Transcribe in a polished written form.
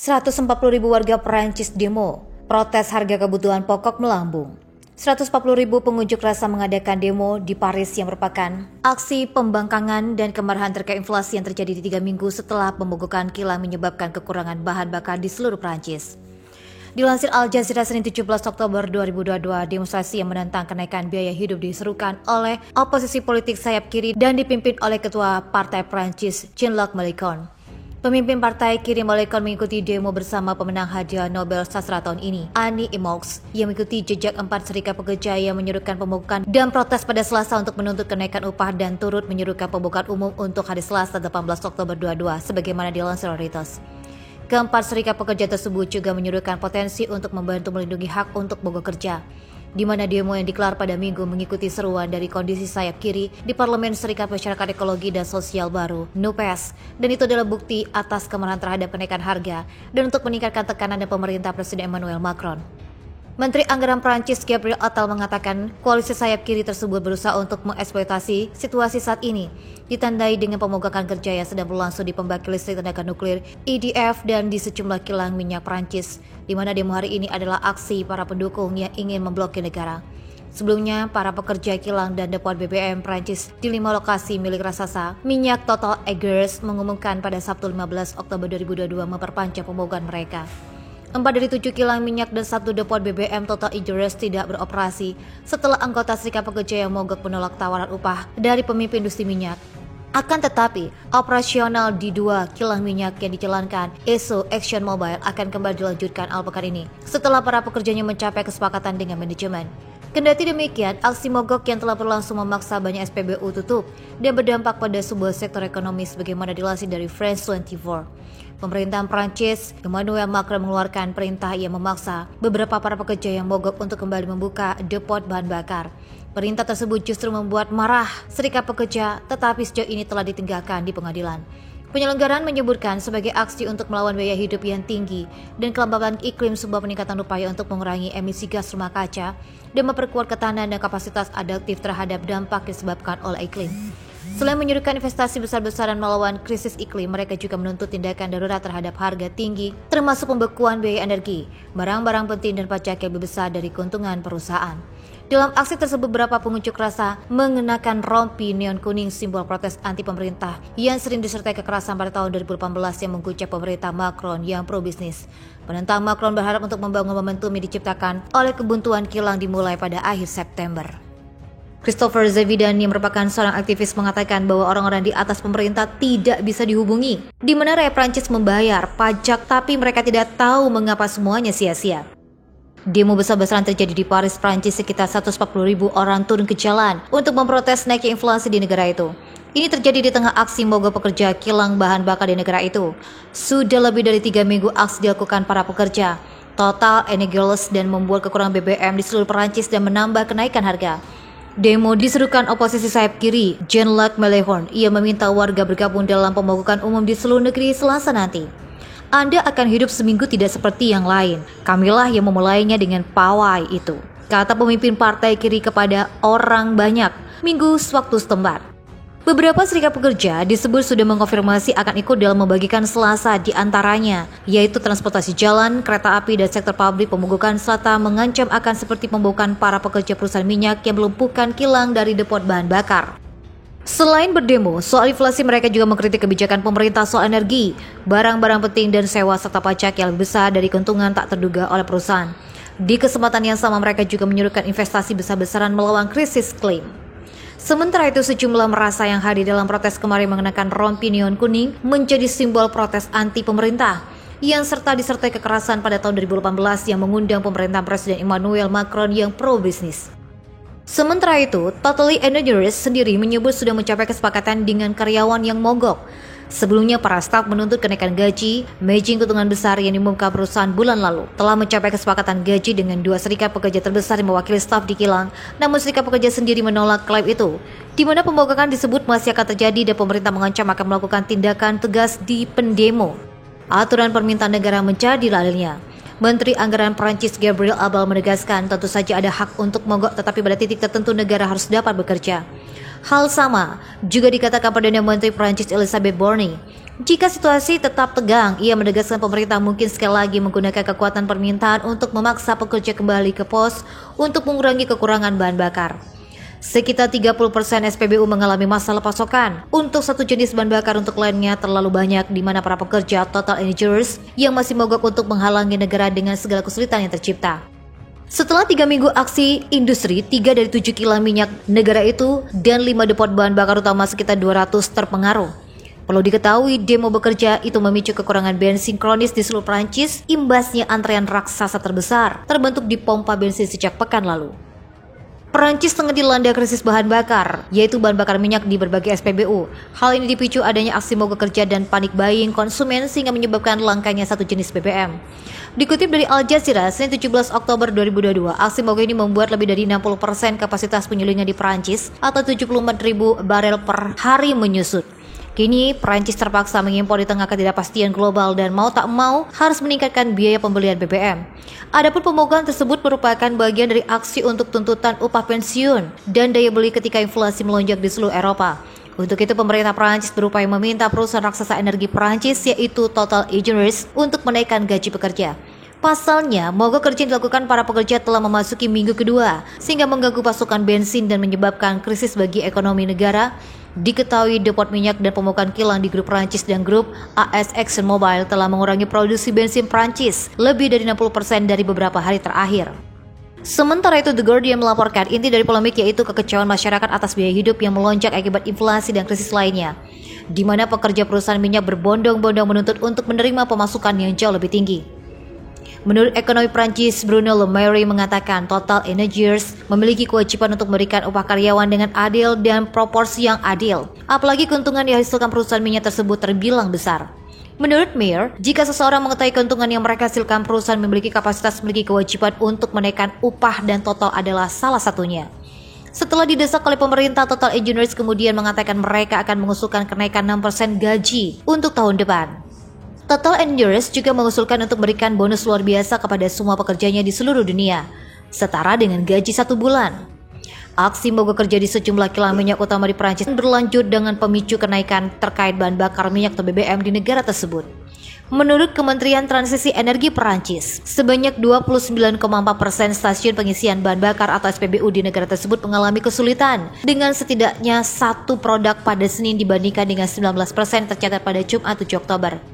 140.000 warga Perancis demo, protes harga kebutuhan pokok melambung. 140.000 pengunjuk rasa mengadakan demo di Paris yang merupakan aksi pembangkangan dan kemarahan terkait inflasi yang terjadi di 3 minggu setelah pemogokan kilang menyebabkan kekurangan bahan bakar di seluruh Perancis. Dilansir Al Jazeera Senin 17 Oktober 2022, demonstrasi yang menentang kenaikan biaya hidup diserukan oleh oposisi politik sayap kiri dan dipimpin oleh Ketua Partai Perancis Jean-Luc Mélenchon. Pemimpin partai kiri Mélenchon mengikuti demo bersama pemenang hadiah Nobel Sastra tahun ini, Annie Ernaux, yang mengikuti jejak 4 serikat pekerja yang menyerukan pembukaan dan protes pada Selasa untuk menuntut kenaikan upah dan turut menyerukan pembukaan umum untuk hari Selasa 18 Oktober 2022, sebagaimana dilansir Reuters. Keempat serikat pekerja tersebut juga menyerukan potensi untuk membantu melindungi hak untuk mogok kerja, di mana demo yang digelar pada Minggu mengikuti seruan dari kondisi sayap kiri di Parlemen Serikat Masyarakat Ekologi dan Sosial Baru (NUPES), dan itu adalah bukti atas kemarahan terhadap kenaikan harga dan untuk meningkatkan tekanan dan pemerintah Presiden Emmanuel Macron. Menteri Anggaran Prancis Gabriel Attal mengatakan koalisi sayap kiri tersebut berusaha untuk mengeksploitasi situasi saat ini, ditandai dengan pemogokan kerja yang sedang berlangsung di pembangkit listrik tenaga nuklir EDF dan di sejumlah kilang minyak Prancis, di mana demo hari ini adalah aksi para pendukung yang ingin memblokir negara. Sebelumnya, para pekerja kilang dan depo BBM Prancis di 5 lokasi milik raksasa minyak Total Егерс mengumumkan pada Sabtu 15 Oktober 2022 memperpanjang pemogokan mereka. 4 dari 7 kilang minyak dan 1 depo BBM Total Егерс tidak beroperasi setelah anggota serikat pekerja yang mogok menolak tawaran upah dari pemimpin industri minyak. Akan tetapi, operasional di 2 kilang minyak yang dijalankan Esso ExxonMobil akan kembali dilanjutkan pekan ini setelah para pekerjanya mencapai kesepakatan dengan manajemen. Kendati demikian, aksi mogok yang telah berlangsung memaksa banyak SPBU tutup dan berdampak pada sebuah sektor ekonomi sebagaimana dilansir dari France 24. Pemerintahan Prancis, Emmanuel Macron mengeluarkan perintah yang memaksa beberapa para pekerja yang mogok untuk kembali membuka depot bahan bakar. Perintah tersebut justru membuat marah serikat pekerja, tetapi sejauh ini telah ditinggalkan di pengadilan. Penyelenggaraan menyebutkan sebagai aksi untuk melawan biaya hidup yang tinggi dan kelembaban iklim sebuah peningkatan upaya untuk mengurangi emisi gas rumah kaca dan memperkuat ketahanan dan kapasitas adaptif terhadap dampak disebabkan oleh iklim. Selain menyerukan investasi besar-besaran melawan krisis iklim, mereka juga menuntut tindakan darurat terhadap harga tinggi, termasuk pembekuan biaya energi, barang-barang penting dan pajak yang lebih besar dari keuntungan perusahaan. Dalam aksi tersebut, beberapa pengunjuk rasa mengenakan rompi neon kuning simbol protes anti pemerintah yang sering disertai kekerasan pada tahun 2018 yang mengucap pemerintah Macron yang pro-bisnis. Penentang Macron berharap untuk membangun momentum yang diciptakan oleh kebuntuan kilang dimulai pada akhir September. Christopher Zavidan yang merupakan seorang aktivis mengatakan bahwa orang-orang di atas pemerintah tidak bisa dihubungi, di mana rakyat Prancis membayar pajak tapi mereka tidak tahu mengapa semuanya sia-sia. Demo besar-besaran terjadi di Paris, Prancis. Sekitar 140.000 orang turun ke jalan untuk memprotes naiknya inflasi di negara itu. Ini terjadi di tengah aksi mogok pekerja kilang bahan bakar di negara itu. Sudah lebih dari 3 minggu aksi dilakukan para pekerja Total Егерс dan membuat kekurangan BBM di seluruh Prancis dan menambah kenaikan harga. Demo diserukan oposisi sayap kiri, Jean-Luc Mélenchon. Ia meminta warga bergabung dalam pemogokan umum di seluruh negeri Selasa nanti. Anda akan hidup seminggu tidak seperti yang lain. Kamilah yang memulainya dengan pawai itu, kata pemimpin partai kiri kepada orang banyak Minggu waktu setempat. Beberapa serikat pekerja disebut sudah mengonfirmasi akan ikut dalam membagikan Selasa, di antaranya yaitu transportasi jalan, kereta api, dan sektor pabrik. Pemogokan serta mengancam akan seperti pembukaan para pekerja perusahaan minyak yang melumpuhkan kilang dari depot bahan bakar. Selain berdemo soal inflasi, mereka juga mengkritik kebijakan pemerintah soal energi, barang-barang penting, dan sewa serta pajak yang lebih besar dari keuntungan tak terduga oleh perusahaan. Di kesempatan yang sama, mereka juga menyerukan investasi besar-besaran melawan krisis iklim. Sementara itu, sejumlah massa yang hadir dalam protes kemarin mengenakan rompi neon kuning menjadi simbol protes anti pemerintah yang disertai kekerasan pada tahun 2018 yang mengundang pemerintahan Presiden Emmanuel Macron yang pro-bisnis. Sementara itu, Total Егерс sendiri menyebut sudah mencapai kesepakatan dengan karyawan yang mogok. Sebelumnya, para staf menuntut kenaikan gaji, matching keuntungan besar yang diumumkan perusahaan bulan lalu. Telah mencapai kesepakatan gaji dengan 2 serikat pekerja terbesar yang mewakili staf di kilang, namun serikat pekerja sendiri menolak klaim itu, di mana pembogokan disebut masih akan terjadi dan pemerintah mengancam akan melakukan tindakan tegas di pendemo. Aturan permintaan negara menjadi dalilnya. Menteri Anggaran Prancis Gabriel Attal menegaskan tentu saja ada hak untuk mogok, tetapi pada titik tertentu negara harus dapat bekerja. Hal sama juga dikatakan Perdana Menteri Prancis Elisabeth Borne. Jika situasi tetap tegang, ia menegaskan pemerintah mungkin sekali lagi menggunakan kekuatan permintaan untuk memaksa pekerja kembali ke pos untuk mengurangi kekurangan bahan bakar. Sekitar 30% SPBU mengalami masalah pasokan untuk satu jenis bahan bakar, untuk lainnya terlalu banyak, di mana para pekerja Total Energies yang masih mogok untuk menghalangi negara dengan segala kesulitan yang tercipta. Setelah 3 minggu aksi industri, 3 dari 7 kilang minyak negara itu dan 5 depot bahan bakar utama sekitar 200 terpengaruh. Perlu diketahui, demo bekerja itu memicu kekurangan bensin kronis di seluruh Prancis, imbasnya antrean raksasa terbesar terbentuk di pompa bensin sejak pekan lalu. Prancis tengah dilanda krisis bahan bakar, yaitu bahan bakar minyak di berbagai SPBU. Hal ini dipicu adanya aksi mogok kerja dan panik buying konsumen sehingga menyebabkan langkanya satu jenis BBM. Dikutip dari Al Jazeera, Senin 17 Oktober 2022, aksi mogok ini membuat lebih dari 60% kapasitas penyulingan di Prancis atau 74.000 barel per hari menyusut. Kini, Prancis terpaksa mengimpor di tengah ketidakpastian global dan mau tak mau harus meningkatkan biaya pembelian BBM. Adapun pemogokan tersebut merupakan bagian dari aksi untuk tuntutan upah pensiun dan daya beli ketika inflasi melonjak di seluruh Eropa. Untuk itu, pemerintah Prancis berupaya meminta perusahaan raksasa energi Prancis yaitu Total Energies untuk menaikkan gaji pekerja. Pasalnya, mogok kerja yang dilakukan para pekerja telah memasuki minggu kedua, sehingga mengganggu pasokan bensin dan menyebabkan krisis bagi ekonomi negara. Diketahui depot minyak dan pemogokan kilang di grup Prancis dan grup AS ExxonMobil telah mengurangi produksi bensin Prancis lebih dari 60% dari beberapa hari terakhir. Sementara itu, The Guardian melaporkan inti dari polemik yaitu kekecewaan masyarakat atas biaya hidup yang melonjak akibat inflasi dan krisis lainnya, di mana pekerja perusahaan minyak berbondong-bondong menuntut untuk menerima pemasukan yang jauh lebih tinggi. Menurut ekonomi Prancis, Bruno Le Maire mengatakan Total Energies memiliki kewajiban untuk memberikan upah karyawan dengan adil dan proporsi yang adil. Apalagi keuntungan yang dihasilkan perusahaan minyak tersebut terbilang besar. Menurut Maire, jika seseorang mengetahui keuntungan yang mereka hasilkan, perusahaan memiliki kapasitas memiliki kewajiban untuk menaikkan upah dan Total adalah salah satunya. Setelah didesak oleh pemerintah, Total Energies kemudian mengatakan mereka akan mengusulkan kenaikan 6% gaji untuk tahun depan. Total Energies juga mengusulkan untuk memberikan bonus luar biasa kepada semua pekerjanya di seluruh dunia, setara dengan gaji 1 bulan. Aksi mogok kerja di sejumlah kilang minyak utama di Prancis berlanjut dengan pemicu kenaikan terkait bahan bakar minyak atau BBM di negara tersebut. Menurut Kementerian Transisi Energi Prancis, sebanyak 29,4% stasiun pengisian bahan bakar atau SPBU di negara tersebut mengalami kesulitan dengan setidaknya satu produk pada Senin dibandingkan dengan 19% tercatat pada Jumat 7 Oktober.